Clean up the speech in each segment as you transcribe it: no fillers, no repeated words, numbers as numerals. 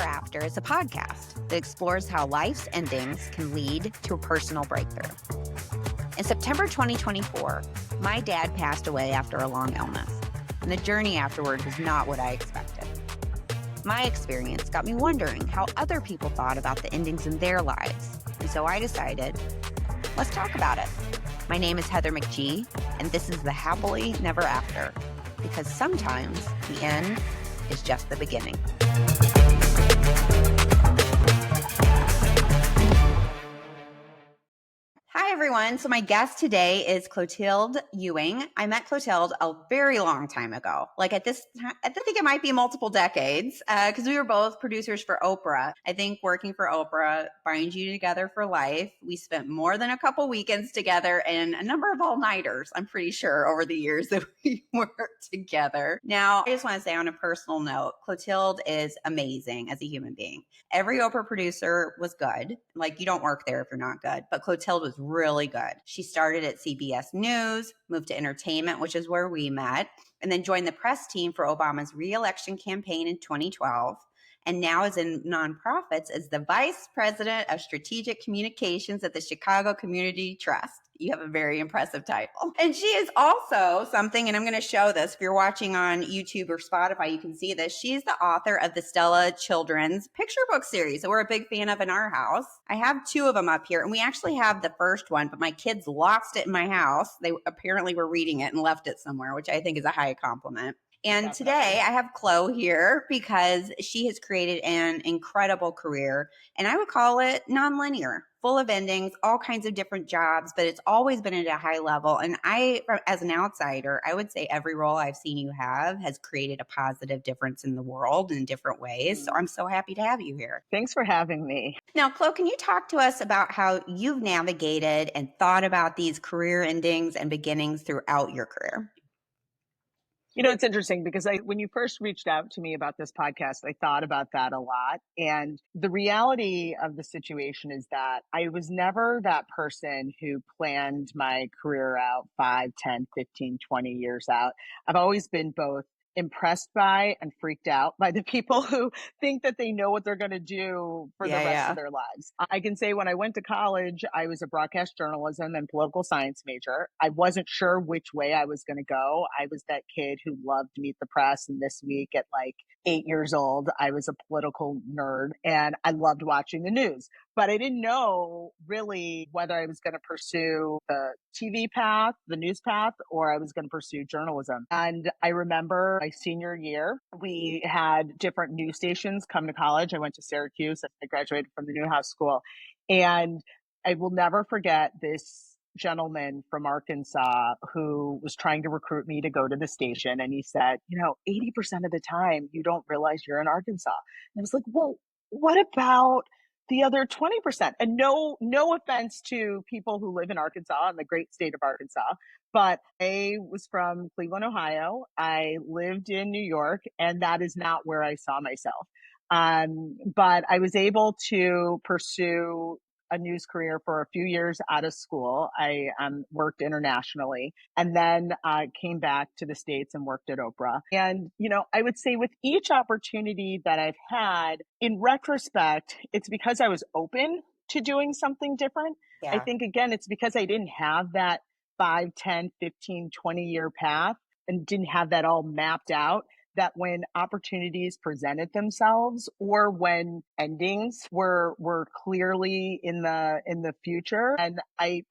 After is a podcast that explores how life's endings can lead to a personal breakthrough. In September 2024, my dad passed away after a long illness, and the journey afterward was not what I expected. My experience got me wondering how other people thought about the endings in their lives, and so I decided, let's talk about it. My name is Heather McGee, and this is the Happily Never After, because sometimes the end is just the beginning. Hi, everyone. So my guest today is Clothilde Ewing. I met Clothilde a very long time ago. Like at this time, I think it might be multiple decades because we were both producers for Oprah. I think working for Oprah binds you together for life. We spent more than a couple weekends together and a number of all-nighters, I'm pretty sure, over the years that we worked together. Now, I just want to say on a personal note, Clothilde is amazing as a human being. Every Oprah producer was good. Like, you don't work there if you're not good. But Clothilde was really good. She started at CBS News, moved to entertainment, which is where we met, and then joined the press team for Obama's re-election campaign in 2012. And now is in nonprofits as the Vice President of Strategic Communications at the Chicago Community Trust. You have a very impressive title. And she is also something, and I'm going to show this. If you're watching on YouTube or Spotify, you can see this. She's the author of the Stella children's picture book series that we're a big fan of in our house. I have two of them up here, and we actually have the first one, but my kids lost it in my house. They apparently were reading it and left it somewhere, which I think is a high compliment. And today I have Chloe here because she has created an incredible career, and I would call it nonlinear, full of endings, all kinds of different jobs, but it's always been at a high level. And I, as an outsider, I would say every role I've seen you have has created a positive difference in the world in different ways. So I'm so happy to have you here. Thanks for having me. Now, Chloe, can you talk to us about how you've navigated and thought about these career endings and beginnings throughout your career? You know, it's interesting because when you first reached out to me about this podcast, I thought about that a lot. And the reality of the situation is that I was never that person who planned my career out 5, 10, 15, 20 years out. I've always been both impressed by and freaked out by the people who think that they know what they're going to do for the rest of their lives. I can say when I went to college, I was a broadcast journalism and political science major. I wasn't sure which way I was going to go. I was that kid who loved Meet the Press, and This Week at like 8 years old, I was a political nerd and I loved watching the news. But I didn't know really whether I was going to pursue the TV path, the news path, or I was going to pursue journalism. And I remember my senior year, we had different news stations come to college. I went to Syracuse. I graduated from the Newhouse School. And I will never forget this gentleman from Arkansas who was trying to recruit me to go to the station. And he said, 80% of the time you don't realize you're in Arkansas. And I was like, well, what about the other 20%? And no offense to people who live in Arkansas and the great state of Arkansas, but I was from Cleveland, Ohio. I lived in New York, and that is not where I saw myself. But I was able to pursue a news career for a few years out of school. I worked internationally and then came back to the States and worked at Oprah. And, I would say with each opportunity that I've had, in retrospect, it's because I was open to doing something different. Yeah. I think, again, it's because I didn't have that 5, 10, 15, 20-year path and didn't have that all mapped out, that when opportunities presented themselves or when endings were clearly in the future, and I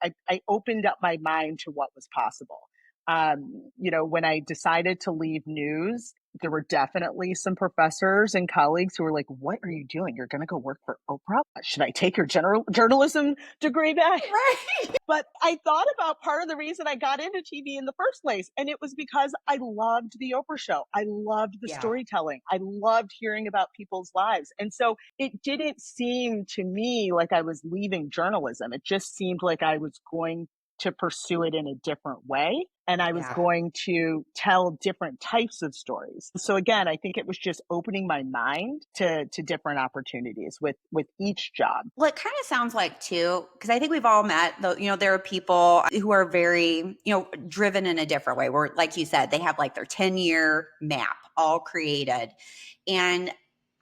opened up my mind to what was possible. When I decided to leave news, there were definitely some professors and colleagues who were like, what are you doing? You're going to go work for Oprah? Should I take your journalism degree back? Right. But I thought about part of the reason I got into TV in the first place. And it was because I loved the Oprah show. I loved the storytelling. I loved hearing about people's lives. And so it didn't seem to me like I was leaving journalism. It just seemed like I was going to pursue it in a different way. And I was going to tell different types of stories. So again, I think it was just opening my mind to different opportunities with each job. Well, it kind of sounds like too, because I think we've all met, there are people who are very, driven in a different way, where, like you said, they have like their 10-year map all created. And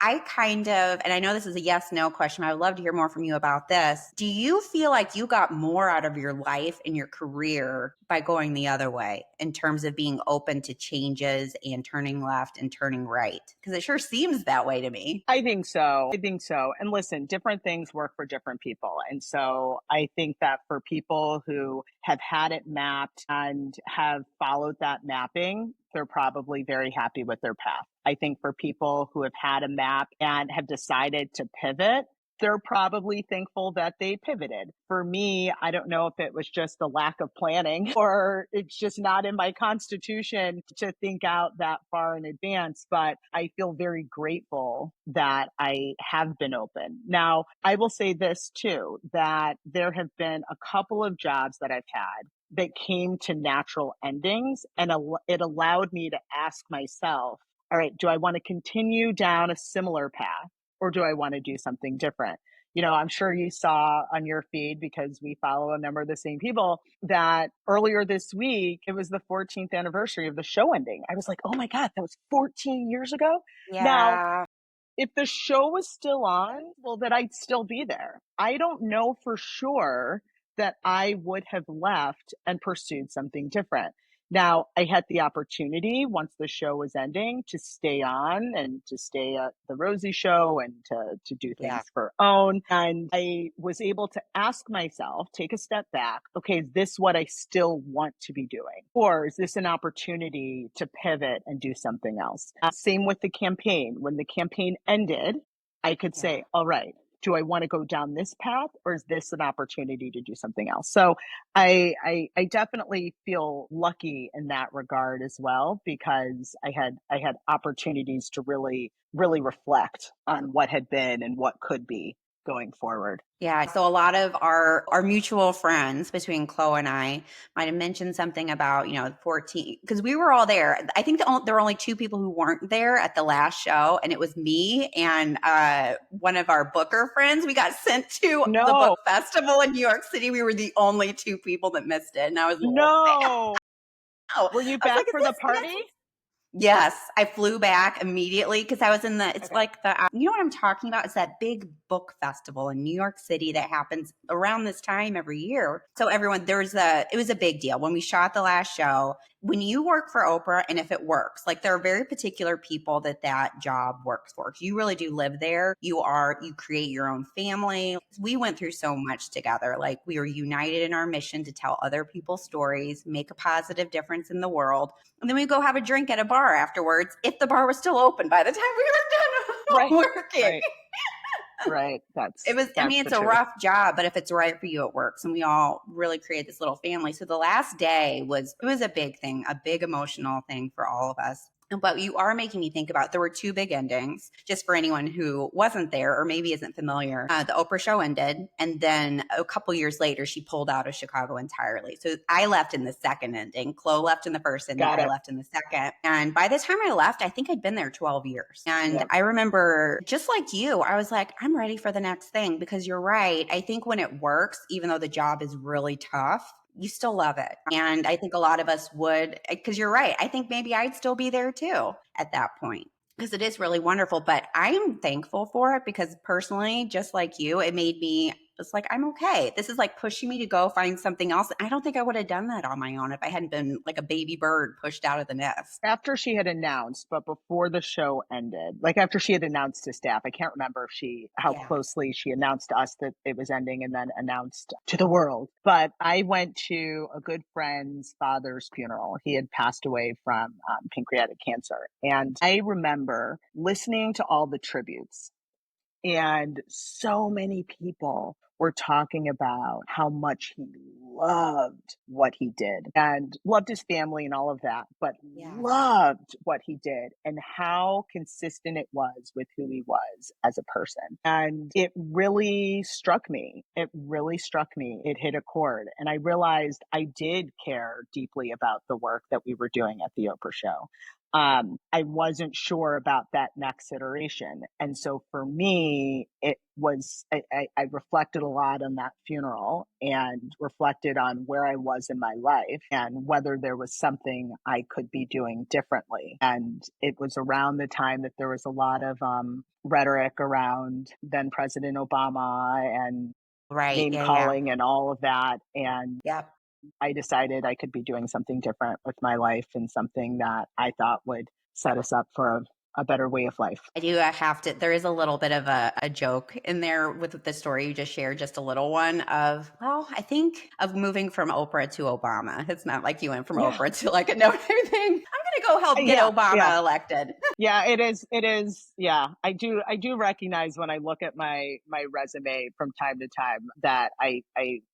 I kind of, and I know this is a yes no question, but I would love to hear more from you about this. Do you feel like you got more out of your life and your career by going the other way in terms of being open to changes and turning left and turning right? Because it sure seems that way to me. I think so. I think so. And listen, different things work for different people. And so I think that for people who have had it mapped and have followed that mapping, they're probably very happy with their path. I think for people who have had a map and have decided to pivot, they're probably thankful that they pivoted. For me, I don't know if it was just the lack of planning or it's just not in my constitution to think out that far in advance, but I feel very grateful that I have been open. Now, I will say this too, that there have been a couple of jobs that I've had that came to natural endings, and it allowed me to ask myself, all right, do I want to continue down a similar path, or do I want to do something different? I'm sure you saw on your feed, because we follow a number of the same people, that earlier this week, it was the 14th anniversary of the show ending. I was like, oh my God, that was 14 years ago. Now, Yeah. if the show was still on, well, that I'd still be there. I don't know for sure that I would have left and pursued something different. Now, I had the opportunity once the show was ending to stay on and to stay at the Rosie show and to do Yeah. things for OWN. And I was able to ask myself, take a step back. Okay, is this what I still want to be doing? Or is this an opportunity to pivot and do something else? Same with the campaign. When the campaign ended, I could Yeah. say, all right, do I want to go down this path, or is this an opportunity to do something else? So I definitely feel lucky in that regard as well, because I had opportunities to really reflect on what had been and what could be going forward. Yeah. So a lot of our mutual friends between Chloe and I might have mentioned something about, 14, because we were all there. I think there were only two people who weren't there at the last show, and it was me and one of our booker friends. We got sent to the book No, festival in New York City. We were the only two people that missed it. And I was a little sad. no. I Were you was like, back is for the this party? Yes, I flew back immediately because I was in it's Okay. like you know what I'm talking about? It's that big book festival in New York City that happens around this time every year. So everyone, it was a big deal. When we shot the last show, when you work for Oprah and if it works, like there are very particular people that job works for. You really do live there. You create your own family. We went through so much together. Like we were united in our mission to tell other people's stories, make a positive difference in the world. And then we go have a drink at a bar afterwards, if the bar was still open by the time we Right. were done working. Right. Right. It was, I That's mean, the it's a truth. rough job, but if it's right for you, it works. And we all really create this little family. So the last day it was a big thing, a big emotional thing for all of us. But you are making me think about, there were two big endings, just for anyone who wasn't there or maybe isn't familiar. The Oprah show ended, and then a couple years later, she pulled out of Chicago entirely. So I left in the second ending. Chloe left in the first ending. Got I it. left in the second. And by the time I left, I think I'd been there 12 years. And Yep. I remember, just like you, I was like, I'm ready for the next thing, because you're right. I think when it works, even though the job is really tough, you still love it. And I think a lot of us would, because you're right. I think maybe I'd still be there too at that point, because it is really wonderful. But I am thankful for it, because personally, just like you, it made me, it's like, I'm okay. This is like pushing me to go find something else. I don't think I would have done that on my own if I hadn't been like a baby bird pushed out of the nest. After she had announced, but before the show ended, like after she had announced to staff, I can't remember how Yeah. closely she announced to us that it was ending and then announced to the world. But I went to a good friend's father's funeral. He had passed away from pancreatic cancer. And I remember listening to all the tributes, and so many people were talking about how much he loved what he did and loved his family and all of that, but Yeah. loved what he did and how consistent it was with who he was as a person. And it really struck me. It really struck me. It hit a chord. And I realized I did care deeply about the work that we were doing at the Oprah show. I wasn't sure about that next iteration. And so for me, I reflected a lot on that funeral and reflected on where I was in my life and whether there was something I could be doing differently. And it was around the time that there was a lot of rhetoric around then President Obama and Right. name Yeah. Yeah. calling and all of that. And Yep. I decided I could be doing something different with my life and something that I thought would set us up for a better way of life. I do have to, there is a little bit of a joke in there with the story you just shared, just a little one of, well, I think of moving from Oprah to Obama. It's not like you went from Yeah. Oprah to like a Notre thing. I'm going to go help get Yeah. Yeah. Obama elected. Yeah, it is. It is. Yeah, I do recognize when I look at my resume from time to time that I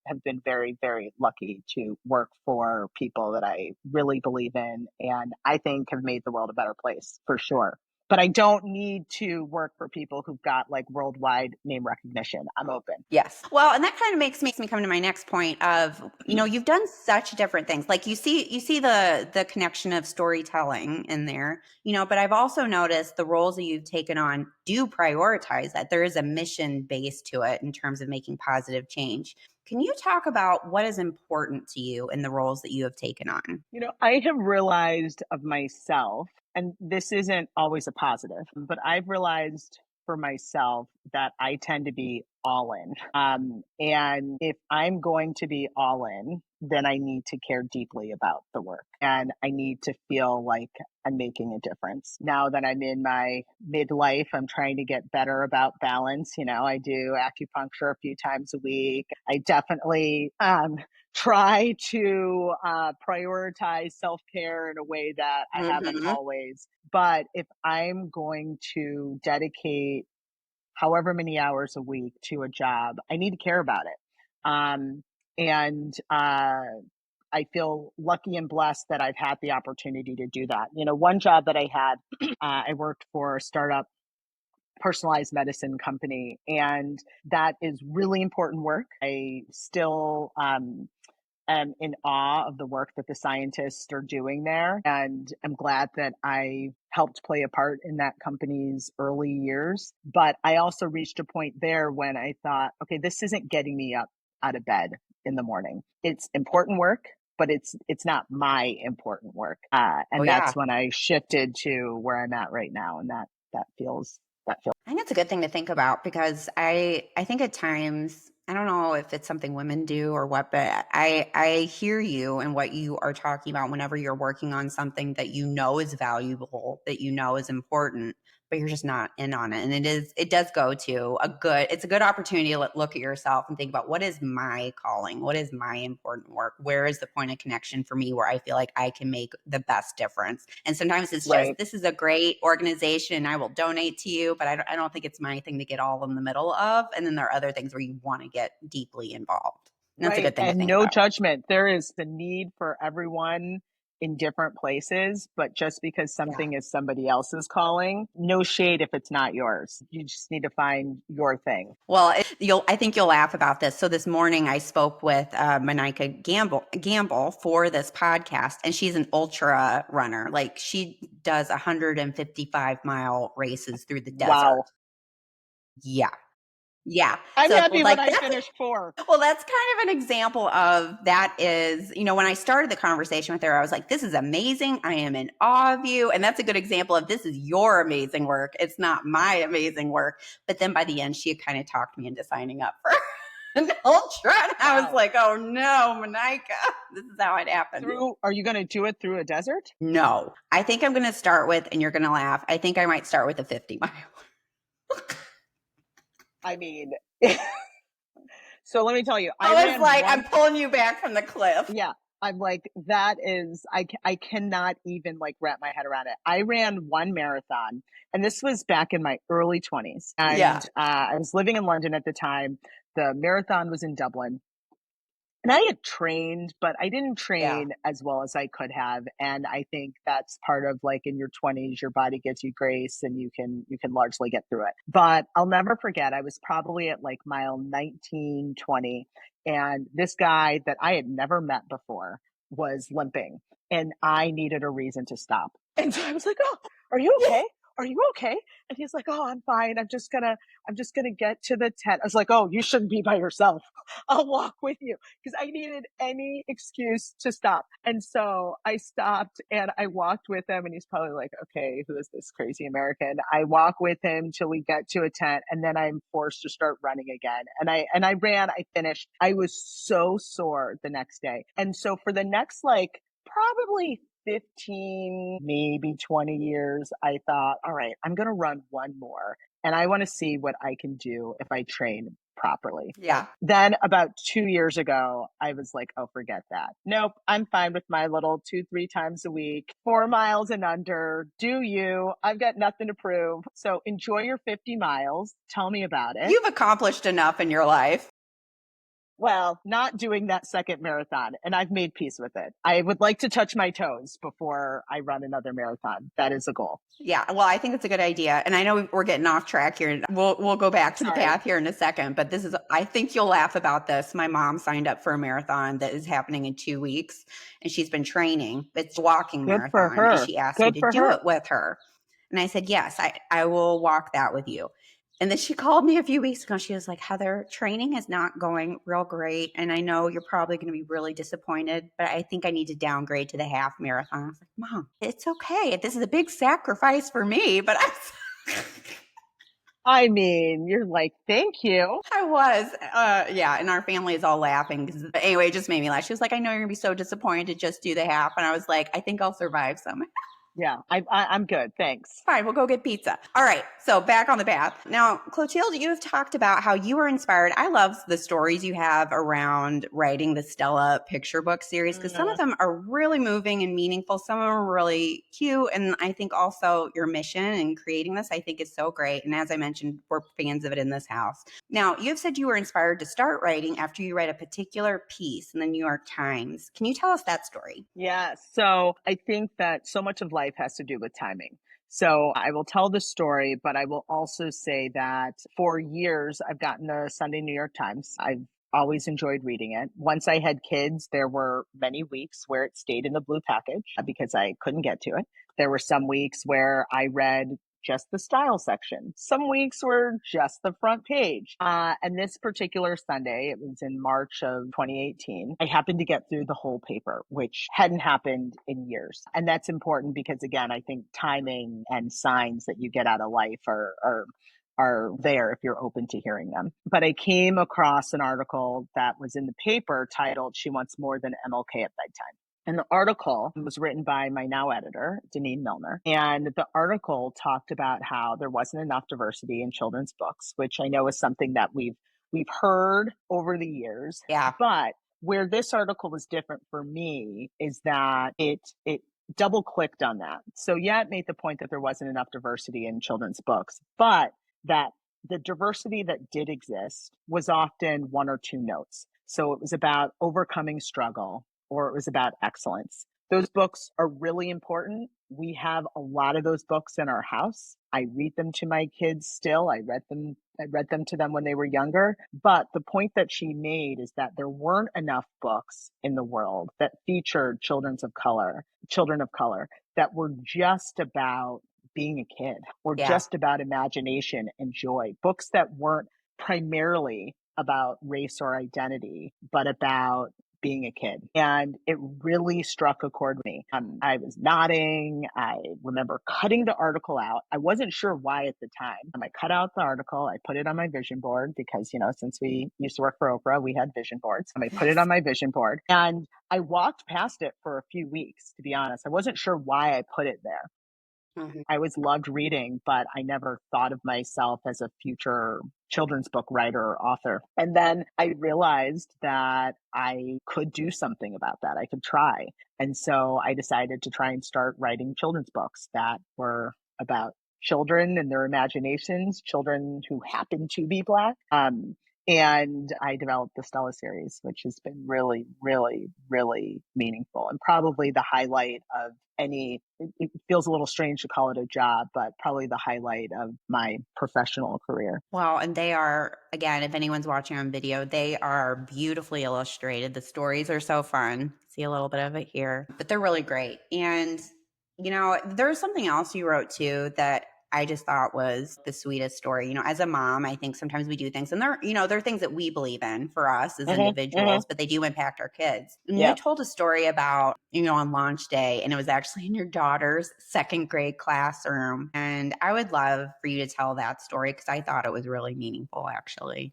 have been very, very lucky to work for people that I really believe in and I think have made the world a better place for sure. But I don't need to work for people who've got like worldwide name recognition. I'm open. Yes. Well, and that kind of makes me come to my next point of, you've done such different things. Like you see the connection of storytelling in there, but I've also noticed the roles that you've taken on do prioritize that. There is a mission base to it in terms of making positive change. Can you talk about what is important to you in the roles that you have taken on? I have realized of myself, and this isn't always a positive, but I've realized for myself that I tend to be all in. And if I'm going to be all in, then I need to care deeply about the work and I need to feel like I'm making a difference. Now that I'm in my midlife, I'm trying to get better about balance. I do acupuncture a few times a week. I definitely try to prioritize self-care in a way that I haven't Mm-hmm. always. But if I'm going to dedicate however many hours a week to a job, I need to care about it. And I feel lucky and blessed that I've had the opportunity to do that. One job that I had, I worked for a startup personalized medicine company, and that is really important work. I still am in awe of the work that the scientists are doing there. And I'm glad that I helped play a part in that company's early years. But I also reached a point there when I thought, okay, this isn't getting me up out of bed in the morning. It's important work, but it's not my important work. Oh, And yeah. that's when I shifted to where I'm at right now. And that feels that feels I think it's a good thing to think about because I think at times, I don't know if it's something women do or what, but I hear you and what you are talking about whenever you're working on something that you know is valuable, that you know is important, but you're just not in on it. And it does go to it's a good opportunity to look at yourself and think about, what is my calling? What is my important work? Where is the point of connection for me where I feel like I can make the best difference? And sometimes it's just, right. this is a great organization and I will donate to you, but I don't think it's my thing to get all in the middle of. And then there are other things where you want to get deeply involved. And that's a Right. good thing to And think no about. judgment. There is the need for everyone in different places, but just because Yeah. something is somebody else's calling, no shade if it's not yours. You just need to find your thing. Well, I think you'll laugh about this. So this morning I spoke with Monica Gamble for this podcast, and she's an ultra runner. Like, she does 155-mile races through the desert. Wow. Yeah. Yeah. I'm So happy when like I that's finish 4. well, that's kind of an example of that is, when I started the conversation with her, I was like, this is amazing. I am in awe of you. And that's a good example of, this is your amazing work. It's not my amazing work. But then by the end, she had kind of talked me into signing up for an ultra. And I was Wow. like, oh no, Monica, this is how it happened. Are you going to do it through a desert? No, I think I'm going to start with, and you're going to laugh, I think I might start with a 50 mile. I mean, so let me tell you, I I was ran like, one. I'm pulling you back from the cliff. Yeah. I'm like, that is, I cannot even like wrap my head around it. I ran one marathon, and this was back in my early 20s. Yeah. And I was living in London at the time. The marathon was in Dublin. And I had trained, but I didn't Yeah. train as well as I could have. And I think that's part of like in your 20s, your body gives you grace and you can largely get through it. But I'll never forget, I was probably at like mile 19, 20, and this guy that I had never met before was limping and I needed a reason to stop. And so I was like, "Oh, are you okay? are you okay? And he's like, oh, I'm fine. I'm just gonna get to the tent. I was like, oh, you shouldn't be by yourself. I'll walk with you, because I needed any excuse to stop. And so I stopped and I walked with him, and he's probably like, okay, who is this crazy American? I walk with him till we get to a tent, and then I'm forced to start running again. And I ran, I finished. I was so sore the next day. And so for the next like probably 15, maybe 20 years, I thought, all right, I'm going to run one more, and I want to see what I can do if I train properly. Yeah. Then about 2 years ago, I was like, oh, forget that. Nope, I'm fine with my little 2, 3 times a week, 4 miles and under. Do you? I've got nothing to prove. So enjoy your 50 miles. Tell me about it. You've accomplished enough in your life. Well, not doing that second marathon, and I've made peace with it. I would like to touch my toes before I run another marathon. That is a goal. Yeah, well, I think it's a good idea. And I know we're getting off track here. We'll go back to the path here in a second, but this is, I think you'll laugh about this. My mom signed up for a marathon that is happening in 2 weeks, and she's been training. It's a walking Good for marathon, and her. she asked me Good to for do her. it with her. And I said, yes, I will walk that with you. And then she called me a few weeks ago. She was like, Heather, training is not going real great. And I know you're probably going to be really disappointed, but I think I need to downgrade to the half marathon. I was like, Mom, it's okay. This is a big sacrifice for me, but I mean, you're like, thank you. I was. Yeah. And our family is all laughing. Anyway, it just made me laugh. She was like, I know you're going to be so disappointed to just do the half. And I was like, I think I'll survive some. Yeah, I'm good. Thanks. Fine, we'll go get pizza. All right, so back on the path. Now, Clothilde, you have talked about how you were inspired. I love the stories you have around writing the Stella picture book series, because some of them are really moving and meaningful. Some of them are really cute. And I think also your mission in creating this, I think is so great. And as I mentioned, we're fans of it in this house. Now, you have said you were inspired to start writing after you read a particular piece in the New York Times. Can you tell us that story? Yeah. So I think that so much of life has to do with timing. So I will tell the story, but I will also say that for years, I've gotten the Sunday New York Times. I've always enjoyed reading it. Once I had kids, there were many weeks where it stayed in the blue package because I couldn't get to it. There were some weeks where I read just the style section. Some weeks were just the front page. And this particular Sunday, it was in March of 2018, I happened to get through the whole paper, which hadn't happened in years. And that's important because, again, I think timing and signs that you get out of life are there if you're open to hearing them. But I came across an article that was in the paper titled, She Wants More Than MLK at Bedtime. And the article was written by my now editor, Deneen Milner. And the article talked about how there wasn't enough diversity in children's books, which I know is something that we've heard over the years. Yeah. But where this article was different for me is that it double clicked on that. So yeah, it made the point that there wasn't enough diversity in children's books, but that the diversity that did exist was often one or two notes. So it was about overcoming struggle, or it was about excellence. Those books are really important. We have a lot of those books in our house. I read them to my kids still. I read them to them when they were younger. But the point that she made is that there weren't enough books in the world that featured children of color that were just about being a kid or just about imagination and joy. Books that weren't primarily about race or identity, but about being a kid. And it really struck a chord with me. I was nodding. I remember cutting the article out. I wasn't sure why at the time. I cut out the article. I put it on my vision board because, since we used to work for Oprah, we had vision boards. I put it on my vision board and I walked past it for a few weeks, to be honest. I wasn't sure why I put it there. Mm-hmm. I always loved reading, but I never thought of myself as a future children's book writer or author. And then I realized that I could do something about that. I could try. And so I decided to try and start writing children's books that were about children and their imaginations, children who happen to be Black. And I developed the Stella series, which has been really, really, really meaningful and probably the highlight of it feels a little strange to call it a job, but probably the highlight of my professional career. Well, and they are, again, if anyone's watching on video, they are beautifully illustrated. The stories are so fun. See a little bit of it here, but they're really great. And, there's something else you wrote too that I just thought was the sweetest story. As a mom, I think sometimes we do things and they're things that we believe in for us as individuals, but they do impact our kids. And you Yeah. told a story about, on launch day, and it was actually in your daughter's second grade classroom. And I would love for you to tell that story because I thought it was really meaningful, actually.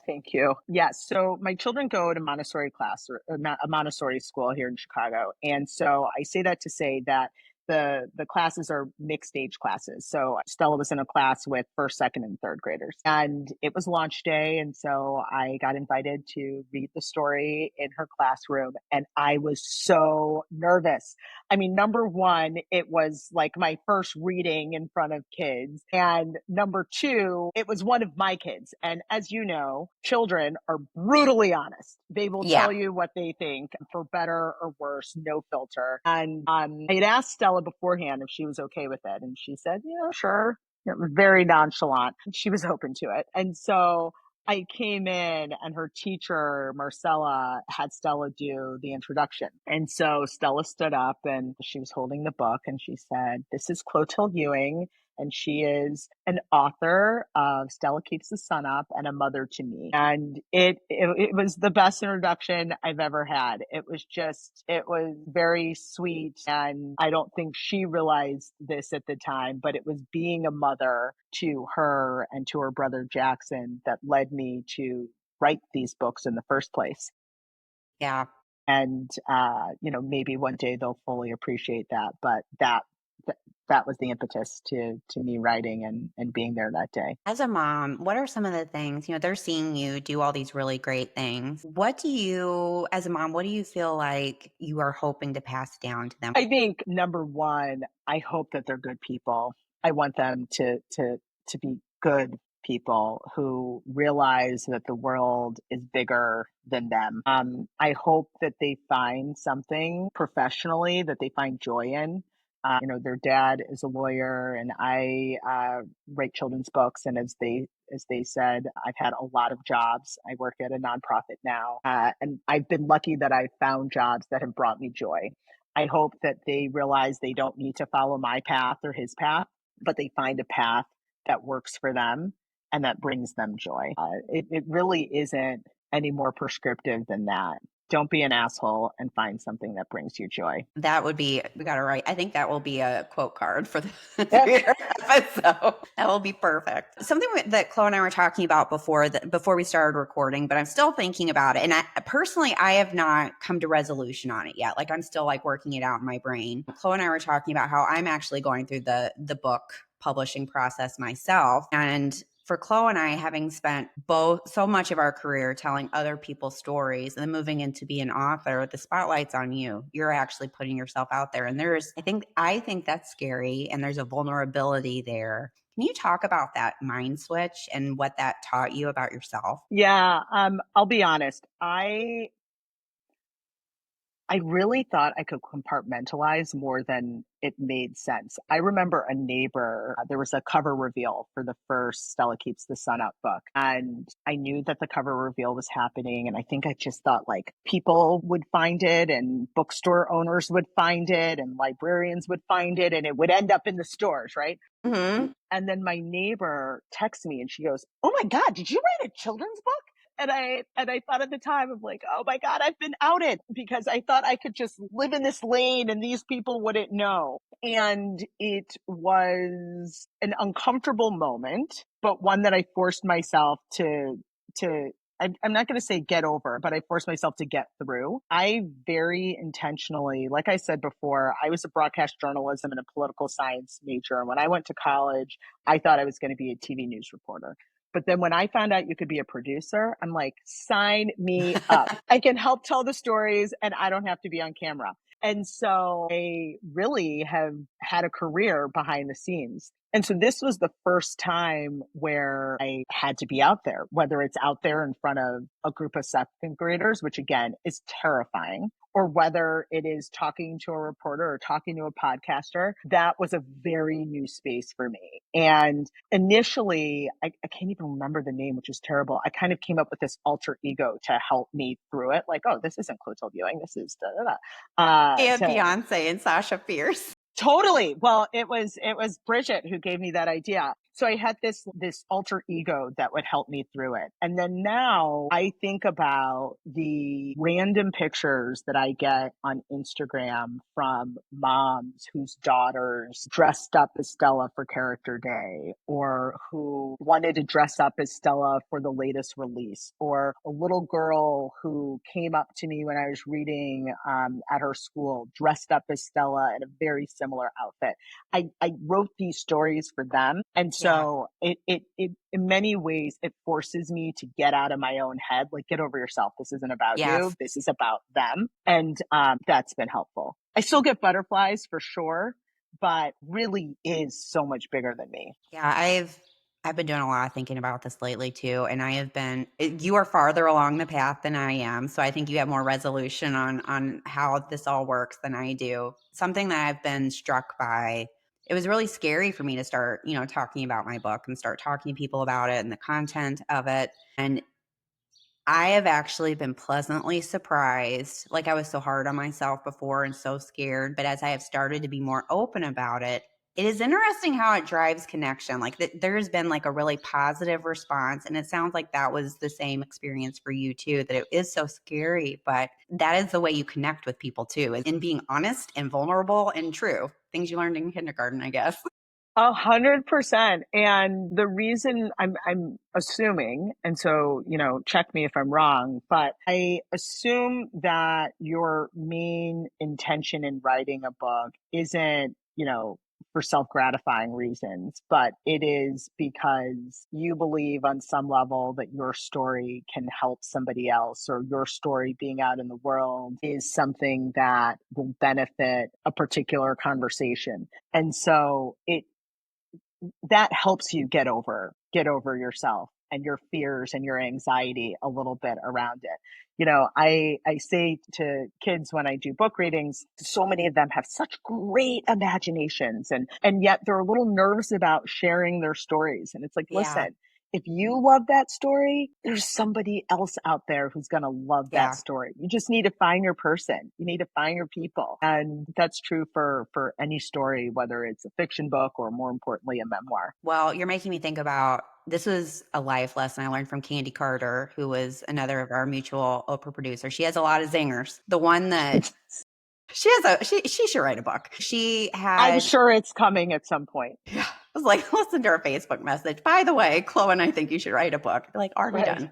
Thank you. Yes. So my children go to Montessori class or a Montessori school here in Chicago. And so I say that to say that the classes are mixed age classes. So Stella was in a class with first, second, and third graders. And it was launch day. And so I got invited to read the story in her classroom. And I was so nervous. I mean, number one, it was like my first reading in front of kids. And number two, it was one of my kids. And as you know, children are brutally honest. They will Yeah. tell you what they think for better or worse, no filter. And I had asked Stella beforehand if she was okay with it. And she said, sure. It was very nonchalant. She was open to it. And so I came in and her teacher, Marcella, had Stella do the introduction. And so Stella stood up and she was holding the book and she said, "This is Clothilde Ewing. And she is an author of Stella Keeps the Sun Up and a mother to me." And it was the best introduction I've ever had. It was very sweet. And I don't think she realized this at the time, but it was being a mother to her and to her brother Jackson that led me to write these books in the first place. Yeah. And, maybe one day they'll fully appreciate that. But that was the impetus to me writing and being there that day. As a mom, what are some of the things, they're seeing you do all these really great things. As a mom, what do you feel like you are hoping to pass down to them? I think number one, I hope that they're good people. I want them to be good people who realize that the world is bigger than them. I hope that they find something professionally that they find joy in. Their dad is a lawyer, and I write children's books. And as they said, I've had a lot of jobs. I work at a nonprofit now, and I've been lucky that I've found jobs that have brought me joy. I hope that they realize they don't need to follow my path or his path, but they find a path that works for them and that brings them joy. It really isn't any more prescriptive than that. Don't be an asshole and find something that brings you joy. We got to write. I think that will be a quote card for the future episode. That will be perfect. Something that Chloe and I were talking about before we started recording, but I'm still thinking about it. And I have not come to resolution on it yet. Like I'm still like working it out in my brain. Chloe and I were talking about how I'm actually going through the book publishing process myself. And for Chloe and I, having spent so much of our career telling other people's stories and then moving into being an author, the spotlight's on you. You're actually putting yourself out there. And I think that's scary. And there's a vulnerability there. Can you talk about that mind switch and what that taught you about yourself? Yeah, I'll be honest. I really thought I could compartmentalize more than it made sense. I remember a neighbor, there was a cover reveal for the first Stella Keeps the Sun Up book. And I knew that the cover reveal was happening. And I think I just thought like people would find it and bookstore owners would find it and librarians would find it and it would end up in the stores, right? Mm-hmm. And then my neighbor texts me and she goes, "Oh my God, did you write a children's book?" And I thought at the time of like, oh my God, I've been outed because I thought I could just live in this lane and these people wouldn't know. And it was an uncomfortable moment, but one that I forced myself to I'm not going to say get over, but I forced myself to get through. I very intentionally, like I said before, I was a broadcast journalism and a political science major. And when I went to college, I thought I was going to be a TV news reporter. But then when I found out you could be a producer, I'm like, sign me up. I can help tell the stories and I don't have to be on camera. And so I really have had a career behind the scenes. And so this was the first time where I had to be out there, whether it's out there in front of a group of second graders, which again is terrifying, or whether it is talking to a reporter or talking to a podcaster. That was a very new space for me. And initially, I can't even remember the name, which is terrible. I kind of came up with this alter ego to help me through it. Like, oh, this isn't Clothilde Ewing. This is da da da. And Beyonce and Sasha Fierce. Totally. Well, it was Bridget who gave me that idea. So I had this alter ego that would help me through it. And then now I think about the random pictures that I get on Instagram from moms whose daughters dressed up as Stella for character day, or who wanted to dress up as Stella for the latest release, or a little girl who came up to me when I was reading at her school dressed up as Stella in a very similar outfit. I wrote these stories for them. And Yeah. so it in many ways, it forces me to get out of my own head, like, get over yourself. This isn't about you. Yes. This is about them. And that's been helpful. I still get butterflies for sure, but really is so much bigger than me. Yeah, I've been doing a lot of thinking about this lately too, and I have been you are farther along the path than I am, so I think you have more resolution on how this all works than I do. Something that I've been struck by, it was really scary for me to start, talking about my book and start talking to people about it and the content of it. And I have actually been pleasantly surprised. Like, I was so hard on myself before and so scared, but as I have started to be more open about it, it is interesting how it drives connection. Like, there's been like a really positive response, and it sounds like that was the same experience for you too, that it is so scary, but that is the way you connect with people too, is in being honest and vulnerable and true. Things you learned in kindergarten, I guess. 100%. And the reason I'm assuming, and so, check me if I'm wrong, but I assume that your main intention in writing a book isn't, for self-gratifying reasons, but it is because you believe on some level that your story can help somebody else, or your story being out in the world is something that will benefit a particular conversation. And so that helps you get over yourself and your fears and your anxiety a little bit around it. I say to kids when I do book readings, so many of them have such great imaginations, and yet they're a little nervous about sharing their stories. And it's like, Yeah. listen, if you love that story, there's somebody else out there who's going to love that Yeah. story. You just need to find your person. You need to find your people. And that's true for any story, whether it's a fiction book or, more importantly, a memoir. Well, you're making me think about, this was a life lesson I learned from Candy Carter, who was another of our mutual Oprah producers. She has a lot of zingers. The one that she should write a book. She I'm had, sure it's coming at some point. yeah, I was like, listen to her Facebook message. By the way, Chloe and I think you should write a book. They're like, already Right. done.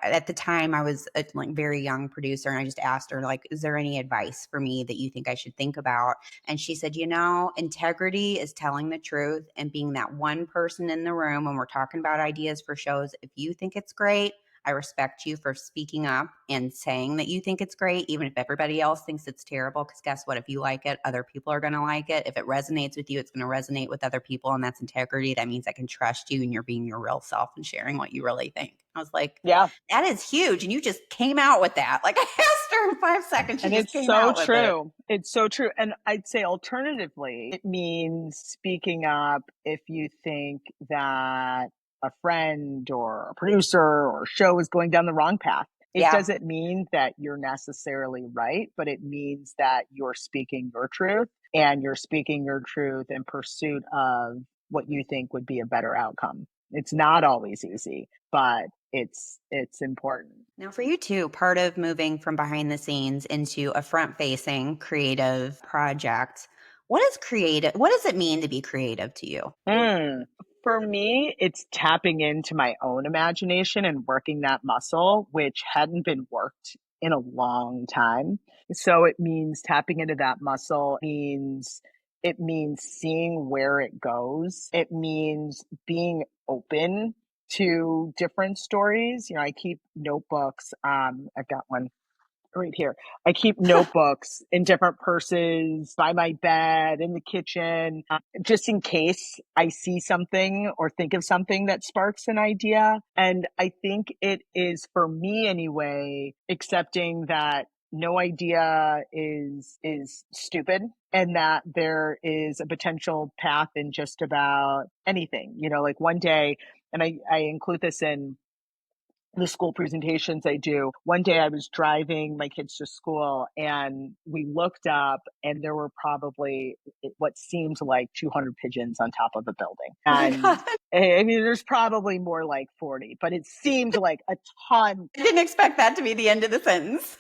At the time I was a like very young producer, and I just asked her, like, is there any advice for me that you think I should think about? And she said, integrity is telling the truth and being that one person in the room when we're talking about ideas for shows. If you think it's great, I respect you for speaking up and saying that you think it's great, even if everybody else thinks it's terrible. Because guess what? If you like it, other people are going to like it. If it resonates with you, it's going to resonate with other people. And that's integrity. That means I can trust you and you're being your real self and sharing what you really think. I was like, Yeah. that is huge. And you just came out with that. Like, I asked her in 5 seconds. She And just it's came so out with it. true. It's so true. And I'd say alternatively, it means speaking up if you think that a friend or a producer or a show is going down the wrong path. It Yeah. doesn't mean that you're necessarily right, but it means that you're speaking your truth, and you're speaking your truth in pursuit of what you think would be a better outcome. It's not always easy, but it's important. Now, for you too, part of moving from behind the scenes into a front facing creative project, what is creative? What does it mean to be creative to you? Mm. For me, it's tapping into my own imagination and working that muscle, which hadn't been worked in a long time. So it means tapping into that muscle means it means seeing where it goes. It means being open to different stories. I keep notebooks. I've got one right here. I keep notebooks in different purses by my bed, in the kitchen, just in case I see something or think of something that sparks an idea. And I think it is, for me anyway, accepting that no idea is stupid, and that there is a potential path in just about anything. Like one day, and I include this the school presentations I do. One day I was driving my kids to school and we looked up and there were probably what seemed like 200 pigeons on top of a building. Oh my God. And I mean, there's probably more like 40, but it seemed like a ton. I didn't expect that to be the end of the sentence.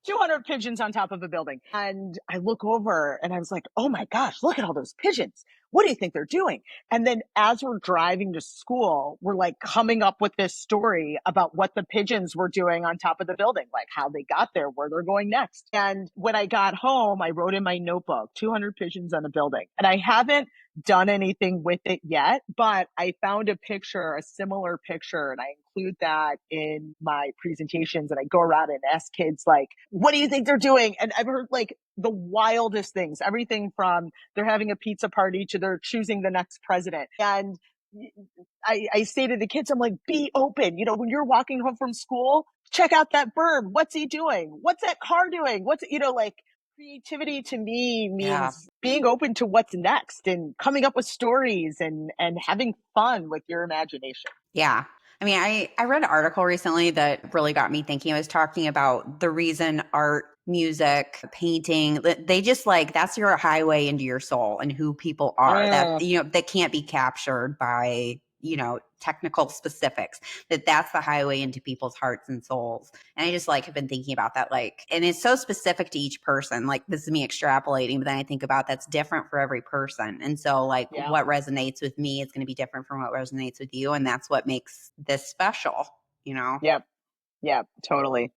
200 pigeons on top of a building. And I look over and I was like, oh my gosh, look at all those pigeons. What do you think they're doing? And then as we're driving to school, we're like coming up with this story about what the pigeons were doing on top of the building, like how they got there, where they're going next. And when I got home, I wrote in my notebook, 200 pigeons on a building. And I haven't done anything with it yet, but I found a picture, a similar picture, and I include that in my presentations. And I go around and ask kids, like, what do you think they're doing? And I've heard like the wildest things, everything from they're having a pizza party to they're choosing the next president. And I say to the kids, I'm like, be open. You know, when you're walking home from school, check out that bird. What's he doing? What's that car doing? What's, you know, like, creativity to me Yeah. means being open to what's next and coming up with stories and having fun with your imagination. Yeah. I mean, I read an article recently that really got me thinking. It was talking about the reason art, music, painting, they just like, that's your highway into your soul and who people are that, that can't be captured by, technical specifics, that's the highway into people's hearts and souls. And I just like have been thinking about that, like, and it's so specific to each person. Like this is me extrapolating, but then I think about that's different for every person. And so like what resonates with me is going to be different from what resonates with you. And that's what makes this special, Yep. Yep. Totally.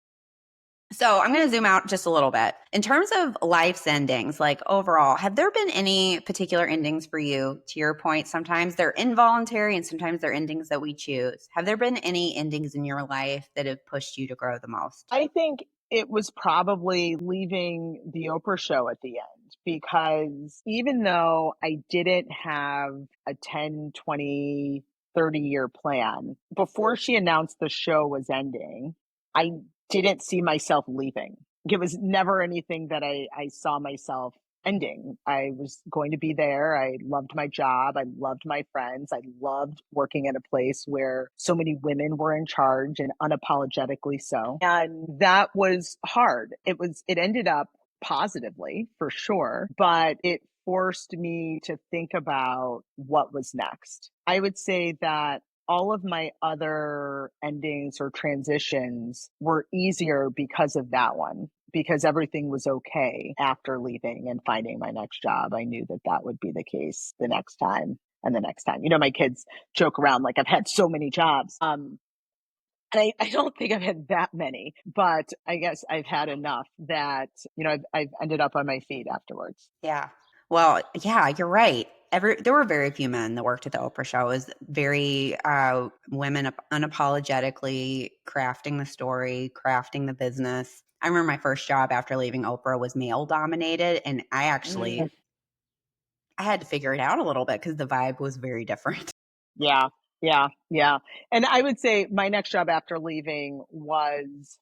So I'm going to zoom out just a little bit. In terms of life's endings, like overall, have there been any particular endings for you? To your point, sometimes they're involuntary and sometimes they're endings that we choose. Have there been any endings in your life that have pushed you to grow the most? I think it was probably leaving the Oprah show at the end, because even though I didn't have a 10, 20, 30-year plan, before she announced the show was ending, I didn't see myself leaving. It was never anything that I saw myself ending. I was going to be there. I loved my job. I loved my friends. I loved working at a place where so many women were in charge and unapologetically so. And that was hard. It ended up positively for sure, but it forced me to think about what was next. I would say that all of my other endings or transitions were easier because of that one, because everything was okay after leaving and finding my next job. I knew that that would be the case the next time and the next time. You know, my kids joke around like I've had so many jobs. And I don't think I've had that many, but I guess I've had enough that, I've ended up on my feet afterwards. Yeah. Well, yeah, you're right. There were very few men that worked at the Oprah show. It was very women unapologetically crafting the story, crafting the business. I remember my first job after leaving Oprah was male dominated, and I had to figure it out a little bit because the vibe was very different. Yeah, yeah, yeah. And I would say my next job after leaving was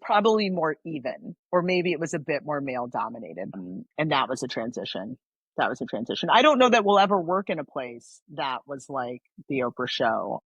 probably more even, or maybe it was a bit more male dominated. And that was a transition. That was a transition. I don't know that we'll ever work in a place that was like the Oprah show,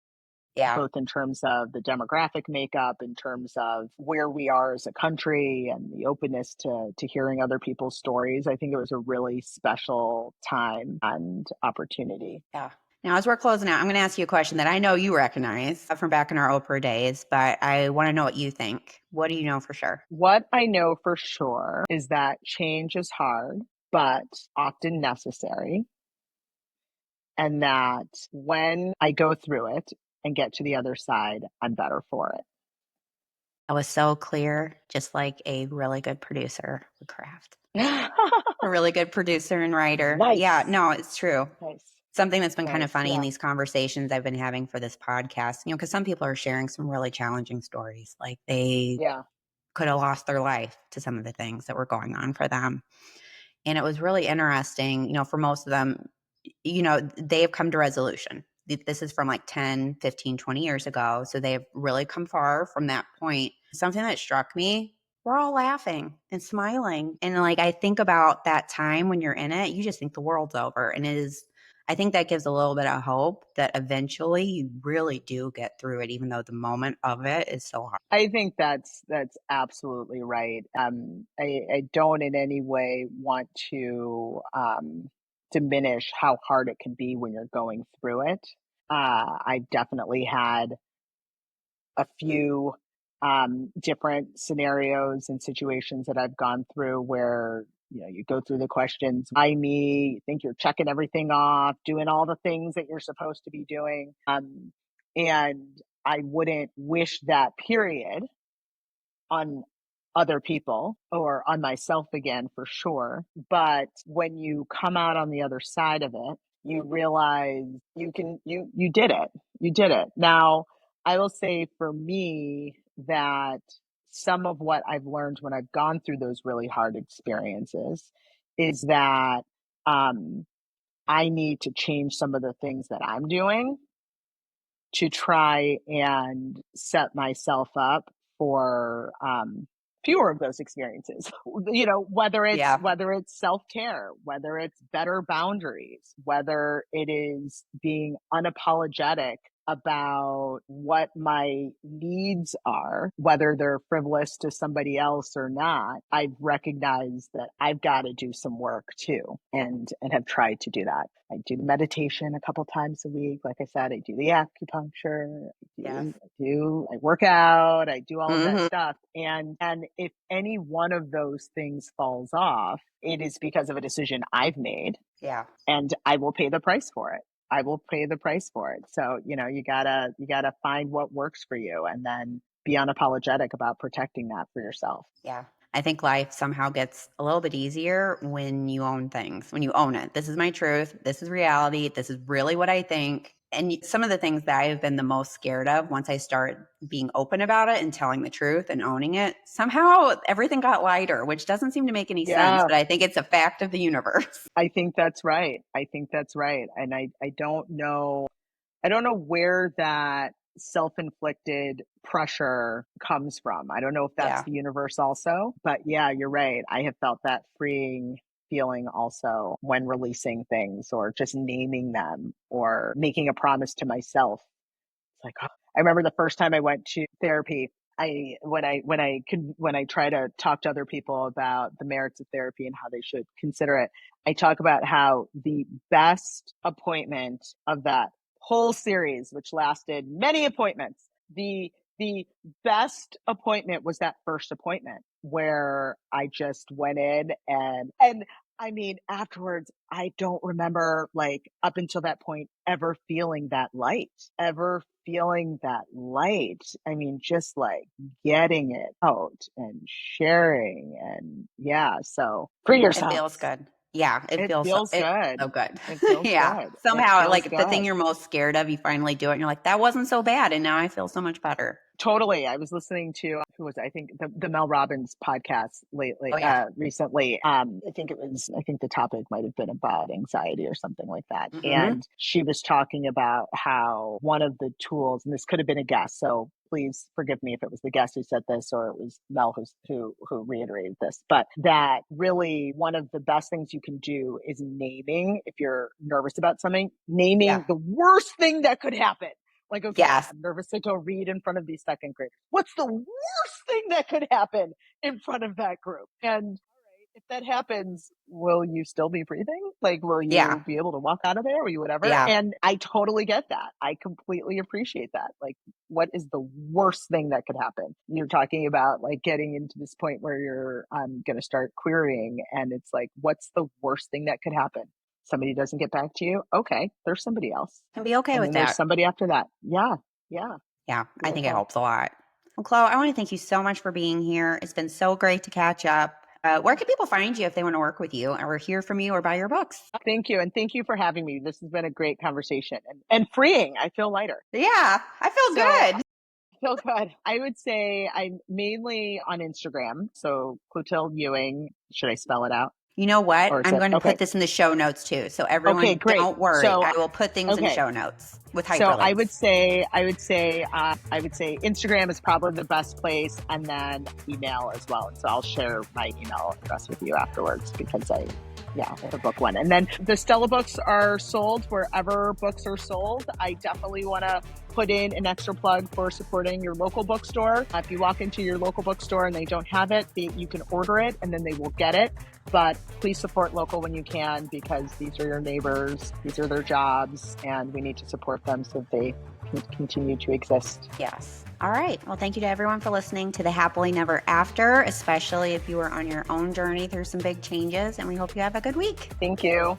Yeah. both in terms of the demographic makeup, in terms of where we are as a country and the openness to hearing other people's stories. I think it was a really special time and opportunity. Yeah. Now, as we're closing out, I'm going to ask you a question that I know you recognize from back in our Oprah days, but I want to know what you think. What do you know for sure? What I know for sure is that change is hard, but often necessary. And that when I go through it and get to the other side, I'm better for That was so clear, just like a really good producer would craft. it. A really good producer and writer. Nice. Yeah, no, it's true. Nice. Something that's been kind of Nice, funny in yeah. these conversations I've been having for this podcast, because some people are sharing some really challenging stories. Like they Yeah. could have lost their life to some of the things that were going on for them. And it was really interesting, for most of them, they have come to resolution. This is from like 10, 15, 20 years ago. So they have really come far from that point. Something that struck me, we're all laughing and smiling. And like, I think about that time when you're in it, you just think the world's over. And it is, I think that gives a little bit of hope that eventually you really do get through it, even though the moment of it is so hard. I think that's absolutely right. I don't in any way want to diminish how hard it can be when you're going through it. I've definitely had a few different scenarios and situations that I've gone through where you go through the questions, why me? You think you're checking everything off, doing all the things that you're supposed to be doing, and I wouldn't wish that period on other people or on myself again for sure. But when you come out on the other side of it, you realize you did it. You did it. Now, I will say for me that some of what I've learned when I've gone through those really hard experiences is that um, I need to change some of the things that I'm doing to try and set myself up for fewer of those experiences. Whether it's Yeah. self-care, whether it's better boundaries, whether it is being unapologetic about what my needs are, whether they're frivolous to somebody else or not. I've recognized that I've got to do some work too, and have tried to do that. I do meditation a couple times a week. Like I said, I do the acupuncture. Yes. I work out. I do all of that Hmm. stuff. And if any one of those things falls off, it is because of a decision I've made, Yeah. and I will pay the price for it. I will pay the price for it. So, you gotta find what works for you and then be unapologetic about protecting that for yourself. Yeah. I think life somehow gets a little bit easier when you own things, when you own it. This is my truth. This is reality. This is really what I think. And some of the things that I have been the most scared of once I start being open about it and telling the truth and owning it, somehow everything got lighter, which doesn't seem to make any sense, Yeah, but I think it's a fact of the universe. I think that's right. I think that's right. And I don't know where that self-inflicted pressure comes from. I don't know if that's Yeah. the universe also, but yeah, you're right. I have felt that freeing feeling also when releasing things or just naming them or making a promise to myself. It's like, oh, I remember the first time I went to therapy. When I try to talk to other people about the merits of therapy and how they should consider it, I talk about how the best appointment of that whole series, which lasted many appointments, the best appointment was that first appointment where I just went in and I mean, afterwards, I don't remember, like, up until that point, ever feeling that light, ever feeling that light. I mean, just like getting it out and sharing. And yeah, so free It yourself. feels good. Yeah, It feels it's good. so good. It feels Yeah. good. It Somehow, feels like the thing good. you're most scared of, you finally do it and you're like, that wasn't so bad. And now I feel so much better. Totally. I was listening to who was it? I think the Mel Robbins podcast Oh, yeah. recently. I think the topic might have been about anxiety or something like that. Hmm. And she was talking about how one of the tools, and this could have been a guest, so please forgive me if it was the guest who said this or it was Mel who reiterated this, but that really one of the best things you can do is naming, if you're nervous about something, naming Yeah. the worst thing that could happen. Like, okay, Yes. I'm nervous to go read in front of these second graders. What's the worst thing that could happen in front of that group? And if that happens, will you still be breathing? Like, will Yeah. you be able to walk out of there? Will you whatever? Yeah. And I totally get that. I completely appreciate that. Like, what is the worst thing that could happen? You're talking about like getting into this point where you're going to start querying, and it's like, what's the worst thing that could happen? Somebody doesn't get back to you. Okay, there's somebody else. And be okay And with then there's that. somebody after that. Yeah. Yeah. Yeah. Be I think it okay. helps a lot. Well, Chloe, I want to thank you so much for being here. It's been so great to catch up. Where can people find you if they want to work with you or hear from you or buy your books? Thank you. And thank you for having me. This has been a great conversation and freeing. I feel lighter. Yeah, I feel So good. I feel good. I would say I'm mainly on Instagram. So Clothilde Ewing. Should I spell it out? You know what? Or is I'm it going to put okay? this in the show notes too. So Okay, everyone, great. don't worry. So I will put things in the okay. show notes with So hyperlinks. I would say Instagram is probably the best place, and then email as well. And so I'll share my email address with you afterwards because Yeah, the book one. And then the Stella books are sold wherever books are sold. I definitely want to put in an extra plug for supporting your local bookstore. If you walk into your local bookstore and they don't have it, you can order it and then they will get it. But please support local when you can, because these are your neighbors, these are their jobs, and we need to support them so they can continue to exist. Yes. All right. Well, thank you to everyone for listening to the Happily Never After, especially if you are on your own journey through some big changes. And we hope you have a good week. Thank you.